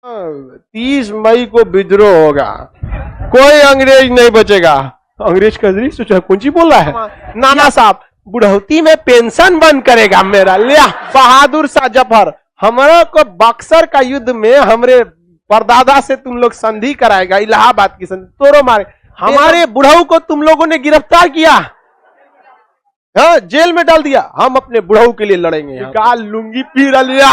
30 मई को विद्रोह होगा, कोई अंग्रेज नहीं बचेगा। अंग्रेज का सोचा कौन सी बोल रहा है। नाना साहब बुढ़ौती में पेंशन बंद करेगा मेरा। लिया बहादुर शाह जफर हमारा को बक्सर का युद्ध में हमरे परदादा से तुम लोग संधि कराएगा, इलाहाबाद की संधि तोड़ो मारे। हमारे बुढ़ऊ को तुम लोगों ने गिरफ्तार किया, हाँ जेल में डाल दिया, हम अपने बुढ़ऊ के लिए लड़ेंगे। काल लुंगी पीर लिया।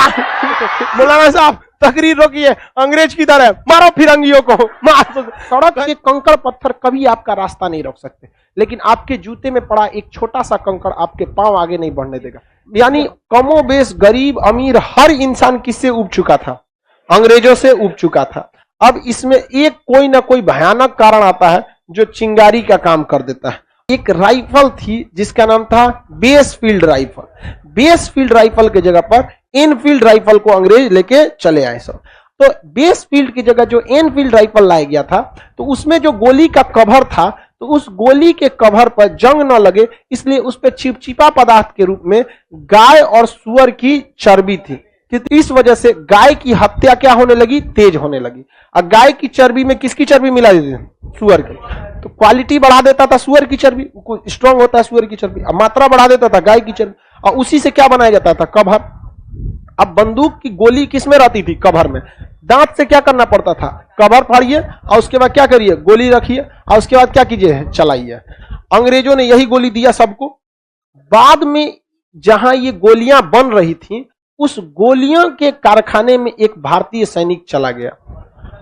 मौलाना साहब तकरीर रोकिए, अंग्रेज की तरह मारो फिरंगियों को। सड़क के कंकड़ पत्थर कभी आपका रास्ता नहीं रोक सकते, लेकिन आपके जूते में पड़ा एक छोटा सा कंकड़ आपके पांव आगे नहीं बढ़ने देगा। यानी कमोबेश गरीब अमीर हर इंसान किससे उब चुका था, अंग्रेजों से उब चुका था। अब इसमें एक कोई ना कोई भयानक कारण आता है जो चिंगारी का काम कर देता है। एक राइफल थी जिसका नाम था बेसफील्ड राइफल। बेसफील्ड राइफल के जगह पर एनफील्ड राइफल को अंग्रेज लेके चले आए सब। तो बेसफील्ड की जगह जो एनफील्ड राइफल लाया गया था, तो उसमें जो गोली का कवर था, तो उस गोली के कवर पर जंग न लगे इसलिए उस पर चिपचिपा पदार्थ के रूप में गाय और सुअर की चर्बी थी। इस वजह से गाय की हत्या क्या होने लगी, तेज होने लगी। और गाय की चर्बी में किसकी चर्बी मिला देती थी, सुअर की, तो क्वालिटी बढ़ा देता था सुअर की चर्बी, स्ट्रांग होता है सुअर की चर्बी, मात्रा बढ़ा देता था गाय की चर्बी, और उसी से क्या बनाया जाता था, कवर। अब बंदूक की गोली किसमें रहती थी, कवर में। दांत से क्या करना पड़ता था, कवर फाड़िए और उसके बाद क्या करिए, गोली रखिए और उसके बाद क्या कीजिए, चलाइए। अंग्रेजों ने यही गोली दिया सबको। बाद में जहां ये गोलियां बन रही थी, उस गोलियों के कारखाने में एक भारतीय सैनिक चला गया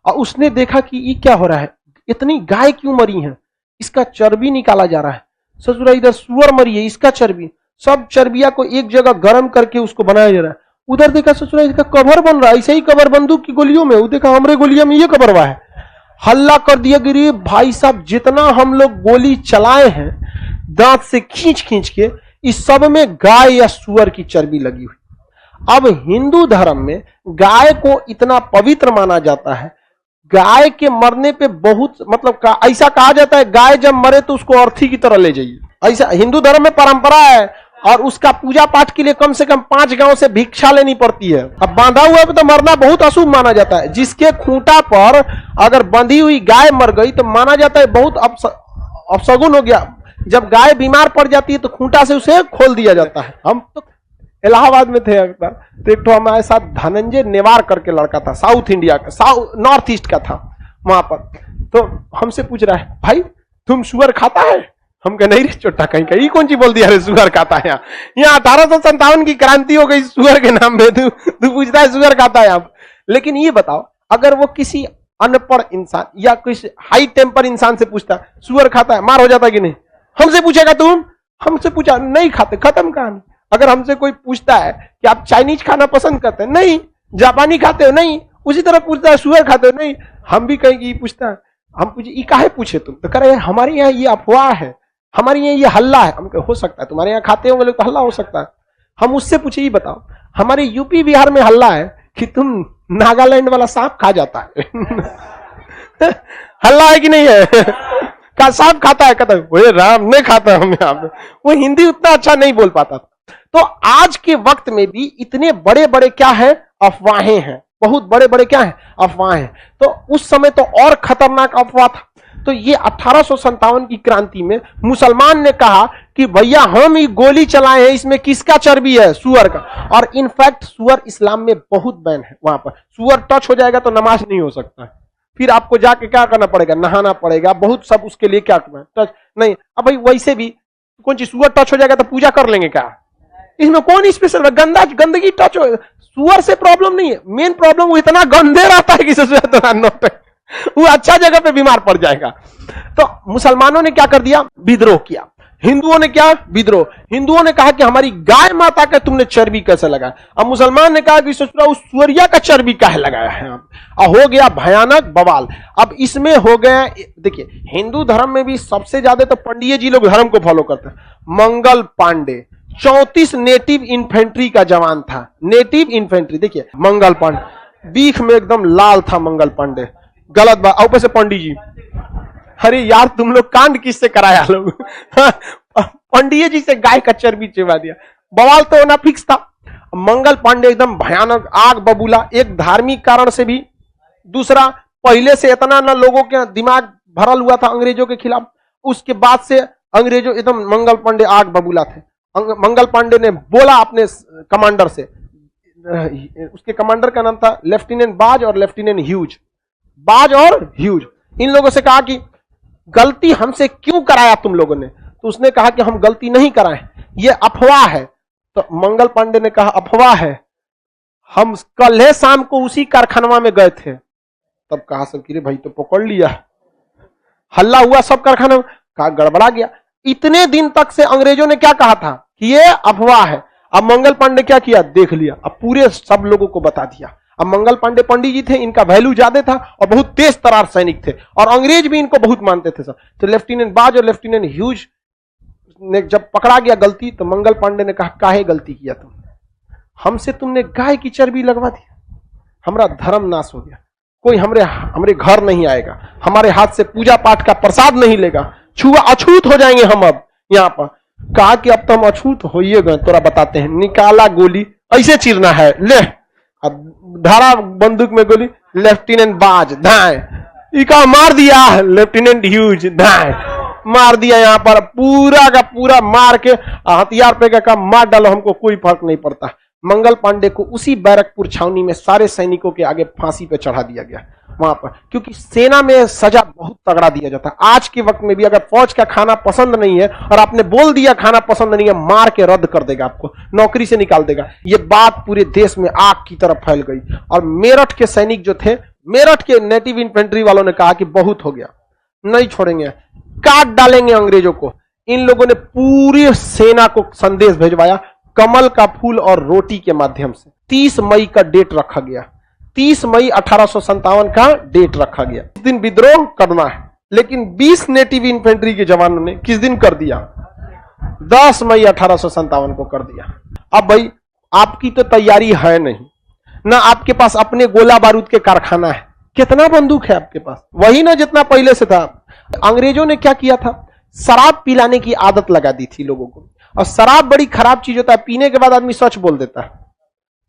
और उसने देखा कि ये क्या हो रहा है, इतनी गाय क्यों मरी है, इसका चर्बी निकाला जा रहा है। ससुरा इधर सुअर मरी है, इसका चर्बी, सब चर्बिया को एक जगह गर्म करके उसको बनाया जा रहा है। उधर देखा ससुरा इसका कवर बन रहा है, ऐसे ही कवर बंदूक की गोलियों में, वो देखा हमरे गोलियों में ये कवर हुआ है। हल्ला कर दिया गिरी भाई साहब, जितना हम लोग गोली चलाए हैं दांत से खींच खींच के, इस सब में गाय या सुअर की चर्बी लगी हुई। अब हिंदू धर्म में गाय को इतना पवित्र माना जाता है, गाय के मरने पे बहुत मतलब ऐसा कहा जाता है गाय जब मरे तो उसको अर्थी की तरह ले जाइए, ऐसा हिंदू धर्म में परंपरा है। और उसका पूजा पाठ के लिए कम से कम 5 गांव से भिक्षा लेनी पड़ती है। अब बांधा हुआ पे तो मरना बहुत अशुभ माना जाता है। जिसके खूंटा पर अगर बंधी हुई गाय मर गई तो माना जाता है बहुत अपशगुन हो गया। जब गाय बीमार पड़ जाती है तो खूंटा से उसे खोल दिया जाता है। हम तो इलाहाबाद में थे एक बार, तो एक तो हमारे साथ धनंजय नेवार करके लड़का था, साउथ इंडिया का, नॉर्थ ईस्ट का था वहां पर। तो हमसे पूछ रहा है भाई तुम सुअर खाता है? हम कहे नहीं रे चोटा कहीं कहीं कौन सी बोल दिया रे सुअर खाता है। यहाँ 1857 की क्रांति हो गई सुअर के नाम पे, तू पूछता है सुअर खाता है आप। लेकिन ये बताओ अगर वो किसी अनपढ़ इंसान या किसी हाई टेम्पर इंसान से पूछता सुअर खाता है, मार हो जाता कि नहीं? हमसे पूछेगा तुम? हमसे पूछा नहीं खाते, खत्म कहानी। अगर हमसे कोई पूछता है कि आप चाइनीज खाना पसंद करते हैं, नहीं। जापानी खाते हो, नहीं। उसी तरह पूछता है सुअर खाते हो, नहीं। हम भी कहेंगे ये पूछता है, हम पूछे ये काहे पूछे तुम? तो कह रहे हमारे यहाँ ये अफवाह है, हमारे यहाँ ये हल्ला है। हम हो सकता है तुम्हारे यहाँ खाते होंगे लोग तो हल्ला हो सकता है। हम उससे पूछे ये बताओ हमारे यूपी बिहार में हल्ला है कि तुम नागालैंड वाला सांप खा जाता है। हल्ला है कि नहीं है? का सांप खाता है? कहता है राम नहीं खाता हम यहाँ पे। वो हिंदी उतना अच्छा नहीं बोल पाता। तो आज के वक्त में भी इतने बड़े बड़े क्या है, अफवाहें हैं, बहुत बड़े बड़े क्या है, अफवाहें। तो उस समय तो और खतरनाक अफवाह था। तो ये 1857 की क्रांति में मुसलमान ने कहा कि भैया हम ये गोली चलाए हैं, इसमें किसका चर्बी है? सुअर का। और इनफैक्ट सुअर इस्लाम में बहुत बैन है। वहां पर सुअर टच हो जाएगा तो नमाज नहीं हो सकता है, फिर आपको जाके क्या करना पड़ेगा, नहाना पड़ेगा, बहुत सब उसके लिए क्या करना, टच नहीं। अब भाई वैसे भी कौन सी सुअर टच हो जाएगा तो पूजा कर लेंगे क्या? इसमें कौन स्पेशल? गंदगी टच हो, सुअर से प्रॉब्लम नहीं है, मेन प्रॉब्लम वो इतना गंदे रहता है कि वो अच्छा जगह पे बीमार पड़ जाएगा। तो मुसलमानों ने क्या कर दिया, विद्रोह किया। हिंदुओं ने क्या, विद्रोह। हिंदुओं ने कहा कि हमारी गाय माता का तुमने चर्बी कैसे लगाया? अब मुसलमान ने कहा कि ससुरा उस सुअरिया का चर्बी काहे लगाया है? अब हो गया भयानक बवाल। अब इसमें हो गया, देखिए हिंदू धर्म में भी सबसे ज्यादा तो पंडिये जी लोग धर्म को फॉलो करते हैं। मंगल पांडे 34 नेटिव इन्फेंट्री का जवान था। नेटिव इन्फेंट्री, देखिए मंगल पांडे बीख में एकदम लाल था मंगल पांडे। गलत बात। ऊपर से पंडित जी, अरे यार तुम लोग कांड किससे कराया लोग? पंडित जी से गाय का चर्बी चिबा दिया। बवाल तो होना फिक्स था। मंगल पांडे एकदम भयानक आग बबूला, एक धार्मिक कारण से भी दूसरा, पहले से इतना ना लोगों के दिमाग भरल हुआ था अंग्रेजों के खिलाफ, उसके बाद से अंग्रेजों एकदम मंगल पांडे आग बबूला थे। मंगल पांडे ने बोला अपने कमांडर से, उसके कमांडर का नाम था लेफ्टिनेंट बाज और लेफ्टिनेंट ह्यूज, बाज और ह्यूज, इन लोगों से कहा कि गलती हमसे क्यों कराया तुम लोगों ने? तो उसने कहा कि हम गलती नहीं कराए, ये अफवाह है। तो मंगल पांडे ने कहा अफवाह है, हम कल शाम को उसी कारखाना में गए थे। तब कहा सब कि रे भाई तो पकड़ लिया, हल्ला हुआ सब कारखाना में, कहा गड़बड़ा गया। इतने दिन तक से अंग्रेजों ने क्या कहा था कि ये अफवाह है। अब मंगल पांडे क्या किया, देख लिया, अब पूरे सब लोगों को बता दिया। अब मंगल पांडे पंडित जी थे, इनका वैल्यू ज्यादा था और बहुत तेज तरार सैनिक थे और अंग्रेज भी इनको बहुत मानते थे सब। तो लेफ्टिनेंट बाज और लेफ्टिनेंट ह्यूज ने जब पकड़ा गया गलती, तो मंगल पांडे ने कहा काहे गलती किया तुम, हमसे तुमने गाय की चर्बी लगवा दी, हमारा धर्म नाश हो गया, कोई हमरे घर नहीं आएगा, हमारे हाथ से पूजा पाठ का प्रसाद नहीं लेगा, छुआ अछूत हो जाएंगे हम। अब यहां पर कहा कि अब तो हम अछूत हो ही गए, तोरा बताते हैं। निकाला गोली, ऐसे चीरना है, ले धारा बंदूक में गोली, लेफ्टिनेंट बाज धाए, इका मार दिया, लेफ्टिनेंट ह्यूज धाए, मार दिया। यहां पर पूरा का पूरा मार के हथियार पे का मार डालो, हमको कोई फर्क नहीं पड़ता। मंगल पांडे को उसी बैरकपुर छावनी में सारे सैनिकों के आगे फांसी पे चढ़ा दिया गया वहां पर, क्योंकि सेना में सजा बहुत तगड़ा दिया जाता है। आज के वक्त में भी अगर फौज का खाना पसंद नहीं है और आपने बोल दिया खाना पसंद नहीं है, मार के रद्द कर देगा, आपको नौकरी से निकाल देगा। ये बात पूरे देश में आग की तरफ फैल गई और मेरठ के सैनिक जो थे, मेरठ के नेटिव इन्फेंट्री वालों ने कहा कि बहुत हो गया, नहीं छोड़ेंगे, काट डालेंगे अंग्रेजों को। इन लोगों ने पूरी सेना को संदेश भेजवाया कमल का फूल और रोटी के माध्यम से। 30 मई का डेट रखा गया, 30 मई 1857 का डेट रखा गया। इस दिन विद्रोह करना है, लेकिन 20 नेटिव इन्फेंट्री के जवानों ने किस दिन कर दिया, 10 मई 1857 को कर दिया। अब भाई आपकी तो तैयारी है नहीं ना, आपके पास अपने गोला बारूद के कारखाना है, कितना बंदूक है आपके पास, वही ना जितना पहले से था। अंग्रेजों ने क्या किया था, शराब पिलाने की आदत लगा दी थी लोगों को, और शराब बड़ी खराब चीज होता है, पीने के बाद आदमी सच बोल देता है।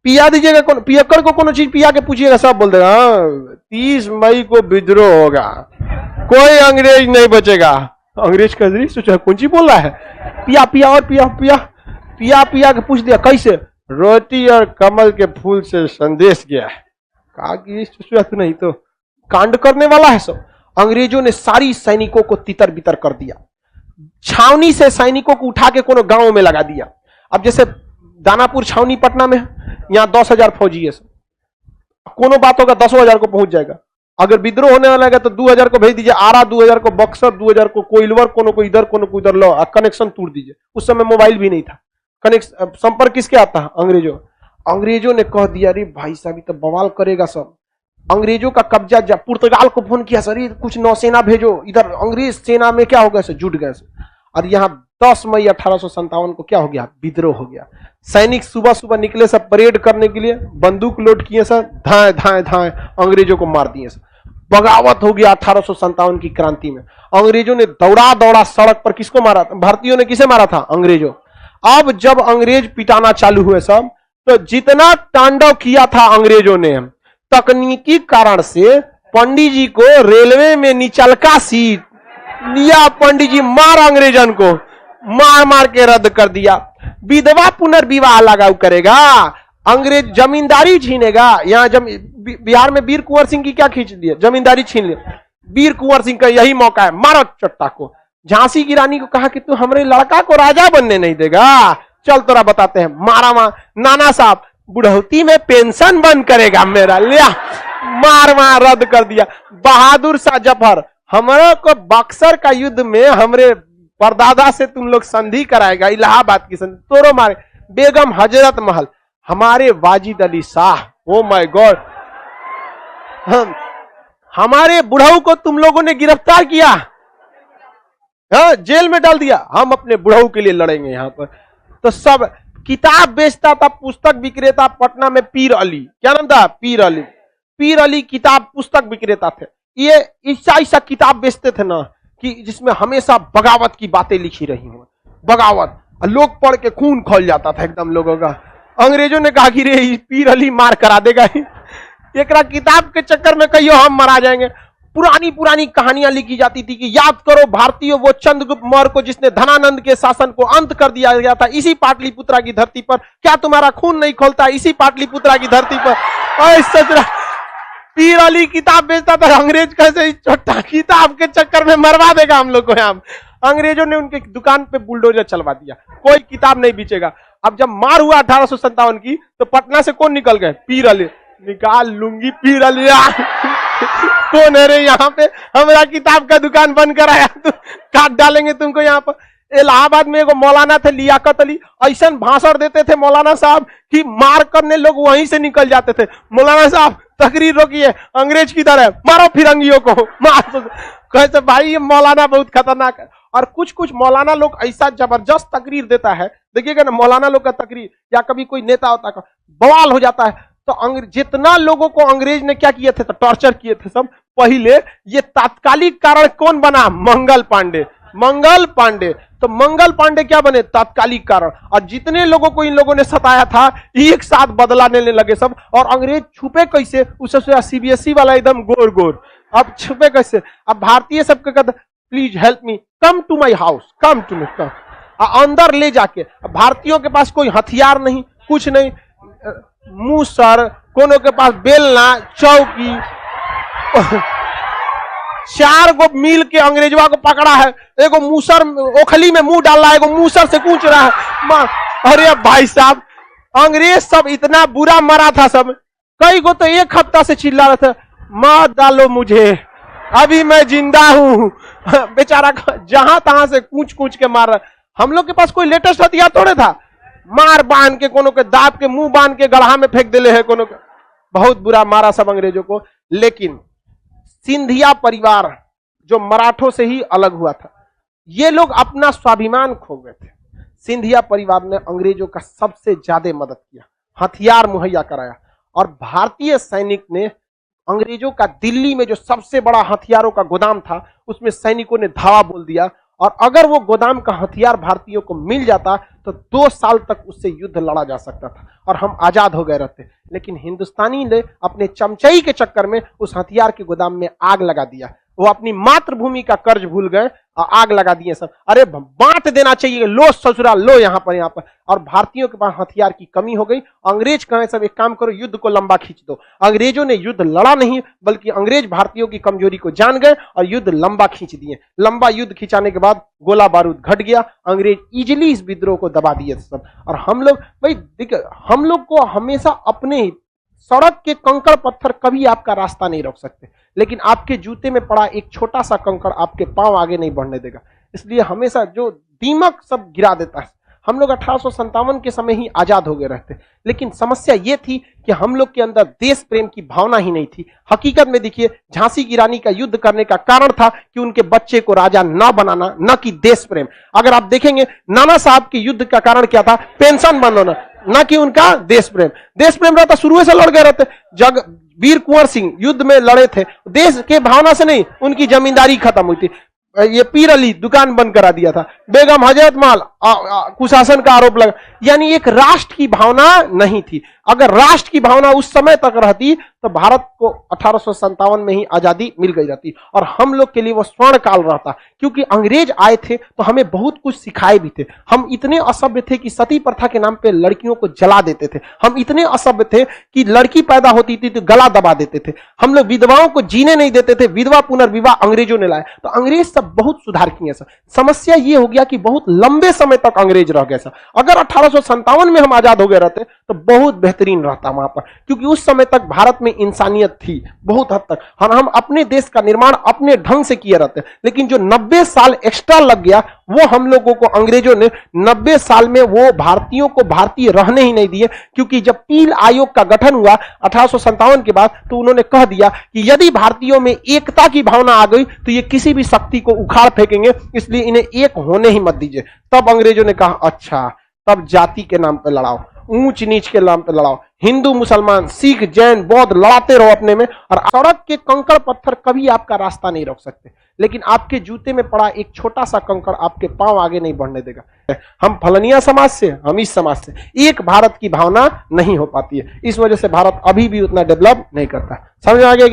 पिया दीजिएगा, पियक्कर को कोनो चीज पिया के पूछिएगा, सब बोल देगा 30 मई को विद्रोह होगा, कोई अंग्रेज नहीं बचेगा। अंग्रेज का सोचा कौन ची बोल रहा है, पिया पिया और पिया पिया पिया पिया के पूछ दिया कैसे, रोटी और कमल के फूल से संदेश गया है। कहा कि नहीं तो कांड करने वाला है सब। अंग्रेजों ने सारी सैनिकों को तितर बितर कर दिया, छावनी से सैनिकों को उठा के कोनो गांव में लगा दिया। अब जैसे दानापुर छावनी पटना में, यहां 10,000 फौजी है, कोनो बात होगा 10,000 को पहुंच जाएगा। अगर विद्रोह होने वाला है तो 2,000 को भेज दीजिए आरा, 2,000 को बक्सर, 2,000 को कोइलवर, कोनो को इधर कोनो को इधर, लो कनेक्शन तोड़ दीजिए। उस समय मोबाइल भी नहीं था, कनेक्शन संपर्क किसके आता है, अंग्रेजों ने कह दिया अरे भाई साहब तो बवाल करेगा सब। अंग्रेजों का कब्जा, जब पुर्तगाल को फोन किया सर कुछ नौसेना भेजो इधर, अंग्रेज सेना में क्या हो गया सर, जुट गए। और यहाँ 10 मई 1857 को क्या हो गया, विद्रोह हो गया। सैनिक सुबह सुबह निकले सब परेड करने के लिए, बंदूक लोड किए सर, धाए धाए धाए अंग्रेजों को मार दिए सर। बगावत हो गया 1857 की क्रांति में। अंग्रेजों ने दौड़ा दौड़ा सड़क पर किसको मारा था, भारतीयों ने किसे मारा था, अंग्रेजों। अब जब अंग्रेज पिटाना चालू हुए सब, तो जितना तांडव किया था अंग्रेजों ने, तकनीकी कारण से पंडित जी को रेलवे में निचलका सीट लिया, पंडित जी मार अंग्रेजन को मार मार के रद्द कर दिया। विधवा पुनर्विवाह लगाऊ करेगा, अंग्रेज जमींदारी छीनेगा। यहाँ बिहार में वीर कुंवर सिंह की क्या खींच दिया, जमींदारी छीन लिया। वीर कुंवर सिंह का यही मौका है, मारो चट्टा को। झांसी की रानी को कहा कि तू हमारे लड़का को राजा बनने नहीं देगा, चल तोरा बताते हैं। मारा नाना साहब बुढ़ौती में पेंशन बंद करेगा मेरा, लिया मार मार रद्द कर दिया। बहादुर शाह जफर, हमारे को बक्सर का युद्ध में हमरे परदादा से तुम लोग संधि कराएगा, इलाहाबाद की संधि, तोरो मारे। बेगम हजरत महल, हमारे Wajid Ali Shah, oh my God, हमारे बुढ़ऊ को तुम लोगों ने गिरफ्तार किया, हाँ जेल में डाल दिया, हम अपने बुढ़ऊ के लिए लड़ेंगे यहाँ पर। तो सब किताब बेचता था, पुस्तक विक्रेता पटना में पीर अली, क्या नाम था, पीर अली किताब पुस्तक विक्रेता थे। ये ऐसा किताब बेचते थे ना कि जिसमें हमेशा बगावत की बातें लिखी रही हो, बगावत, लोग पढ़ के खून खौल जाता था एकदम लोगों का। अंग्रेजों ने कहा कि रे पीर अली मार करा देगा, एकरा किताब के चक्कर में कहियो हम मरा जाएंगे। पुरानी पुरानी कहानियां लिखी जाती थी कि याद करो भारतीयों वो चंद्रगुप्त मौर्य को जिसने धनानंद के शासन को अंत कर दिया गया था इसी पाटलिपुत्रा की धरती पर। क्या तुम्हारा खून नहीं खोलता इसी पाटलिपुत्रा की धरती पर? पीर अली किताब बेचता था, अंग्रेज कैसे इस छोटा किताब के चक्कर में मरवा देगा हम लोग को। यहाँ अंग्रेजों ने उनके दुकान पे बुलडोजर चलवा दिया, कोई किताब नहीं बेचेगा। अब जब मार हुआ 1857 की तो पटना से कौन निकल गए? पीर अली। निकाल लूंगी पीर अली। कौन है रे यहाँ पे? हमारा किताब का दुकान बंद कराया, तो काट डालेंगे तुमको यहाँ पर। इलाहाबाद में एगो मौलाना थे लियाकत अली, ऐसा भाषण देते थे मौलाना साहब कि मार करने लोग वहीं से निकल जाते थे। मौलाना साहब तकरीर रोकिए, अंग्रेज किधर है, मारो फिरंगियों को, मार। कहते भाई ये मौलाना बहुत खतरनाक है। और कुछ कुछ मौलाना लोग ऐसा जबरदस्त तकरीर देता है, देखिएगा ना मौलाना लोग का तकरीर, या कभी कोई नेता होता है बवाल हो जाता है। तो जितना लोगों को अंग्रेज ने क्या किए थे, तो टॉर्चर किए थे सब। पहले ये तात्कालिक कारण कौन बना? मंगल पांडे। मंगल पांडे, तो मंगल पांडे क्या बने? तात्कालिक कारण। और जितने लोगों को इन लोगों ने सताया था एक साथ बदला लेने लगे सब। और अंग्रेज छुपे कैसे? उससे सीबीएसई वाला एकदम गोर गोर, अब छुपे कैसे? अब भारतीय सबके कहते please help me, come to my house, come to me, come. अंदर ले जाके, भारतीयों के पास कोई हथियार नहीं, कुछ नहीं, मूसर, कोनो के पास बेलना, चौकी। 4 गो मिल के अंग्रेजवा को पकड़ा है, एगो मूसर ओखली में मुंह डाल रहा है, एगो मूसर से कूच रहा है। अरे भाई साहब, अंग्रेज सब इतना बुरा मरा था सब। कई गो तो 1 हफ्ता से चिल्ला रहे थे मार डालो मुझे, अभी मैं जिंदा हूं। बेचारा जहां तहां से कूच कूच के मार रहा। हम लोग के पास कोई लेटेस्ट हथियार थोड़े था, मार बांध के, कोनो के दाब के मुंह बांध के गढ़ा में फेंक दिले है, कोनो के। बहुत बुरा मारा सब अंग्रेजों को। लेकिन सिंधिया परिवार जो मराठों से ही अलग हुआ था, ये लोग अपना स्वाभिमान खो गए थे। सिंधिया परिवार ने अंग्रेजों का सबसे ज्यादा मदद किया, हथियार मुहैया कराया। और भारतीय सैनिक ने अंग्रेजों का दिल्ली में जो सबसे बड़ा हथियारों का गोदाम था, उसमें सैनिकों ने धावा बोल दिया। और अगर वो गोदाम का हथियार भारतीयों को मिल जाता तो 2 साल तक उससे युद्ध लड़ा जा सकता था और हम आजाद हो गए रहते। लेकिन हिंदुस्तानी ने अपने चमचई के चक्कर में उस हथियार के गोदाम में आग लगा दिया। वो अपनी मातृभूमि का कर्ज भूल गए और आग लगा दिए सब। अरे बांट देना चाहिए, लो ससुरा लो यहाँ पर। और भारतीयों के पास हथियार की कमी हो गई। अंग्रेज कहे सब एक काम करो, युद्ध को लंबा खींच दो। अंग्रेजों ने युद्ध लड़ा नहीं, बल्कि अंग्रेज भारतीयों की कमजोरी को जान गए और युद्ध लंबा खींच दिए। लंबा युद्ध खिंचाने के बाद गोला बारूद घट गया, अंग्रेज इजिली इस विद्रोह को दबा दिए सब। और हम लोग भाई देखिए, हम लोग को हमेशा अपने सड़क के कंकड़ पत्थर कभी आपका रास्ता नहीं रोक सकते, लेकिन आपके जूते में पड़ा एक छोटा सा कंकड़ आपके पांव आगे नहीं बढ़ने देगा। इसलिए हमेशा जो दीमक सब गिरा देता है। हम लोग 1857 के समय ही आजाद हो गए रहते, लेकिन समस्या ये थी कि हम लोग के अंदर देश प्रेम की भावना ही नहीं थी। हकीकत में देखिए, झांसी की रानी का युद्ध करने का कारण था कि उनके बच्चे को राजा न बनाना, न कि देश प्रेम। अगर आप देखेंगे नाना साहब के युद्ध का कारण क्या था? पेंशन बंद होना, न कि उनका देश प्रेम। देश प्रेम रहता शुरू से लड़ गए रहते। वीर कुंवर सिंह युद्ध में लड़े थे देश के भावना से नहीं, उनकी जमींदारी खत्म हुई थी। ये पीर अली दुकान बंद करा दिया था, बेगम हजरत महल कुशासन का आरोप लगा। यानी एक राष्ट्र की भावना नहीं थी। अगर राष्ट्र की भावना उस समय तक रहती तो भारत को 1857 में ही आजादी मिल गई रहती और हम लोग के लिए वो स्वर्ण काल रहता। क्योंकि अंग्रेज आए थे तो हमें बहुत कुछ सिखाए भी थे। हम इतने असभ्य थे कि सती प्रथा के नाम पे लड़कियों को जला देते थे। हम इतने असभ्य थे कि लड़की पैदा होती थी तो गला दबा देते थे। हम लोग विधवाओं को जीने नहीं देते थे। विधवा पुनर्विवाह अंग्रेजों ने लाया। तो अंग्रेज सब बहुत सुधार किए सर। समस्या ये हो गया कि बहुत लंबे समय तक अंग्रेज रह गए सर। अगर 1857 में हम आजाद हो गए रहते तो बहुत बेहतरीन रहता वहां पर, क्योंकि उस समय तक भारत में इंसानियत थी बहुत हद तक। हम अपने देश का निर्माण अपने ढंग से किए रहते। लेकिन जो 90 साल एक्स्ट्रा लग गया, वो हम लोगों को अंग्रेजों ने 90 साल में वो भारतीयों को भारतीय रहने ही नहीं दिए। क्योंकि जब पील आयोग का गठन हुआ 1857 के बाद, तो उन्होंने कह दिया कि यदि भारतीयों में एकता की भावना आ गई तो ये किसी भी शक्ति को उखाड़ फेंकेंगे, इसलिए इन्हें एक होने ही मत दीजिए। तब अंग्रेजों ने कहा अच्छा, तब जाति के नाम पर लड़ाओ। ऊंच नीच के नाम पे लड़ाओ, हिंदू मुसलमान सिख जैन बौद्ध लड़ाते रहो अपने में, और सड़क के कंकड़ पत्थर कभी आपका रास्ता नहीं रोक सकते, लेकिन आपके जूते में पड़ा एक छोटा सा कंकड़ आपके पांव आगे नहीं बढ़ने देगा। हम फलनिया समाज से, हम इस समाज से, एक भारत की भावना नहीं हो पाती है, इस वजह से भारत अभी भी उतना डेवलप नहीं करता। समझ आ गया कि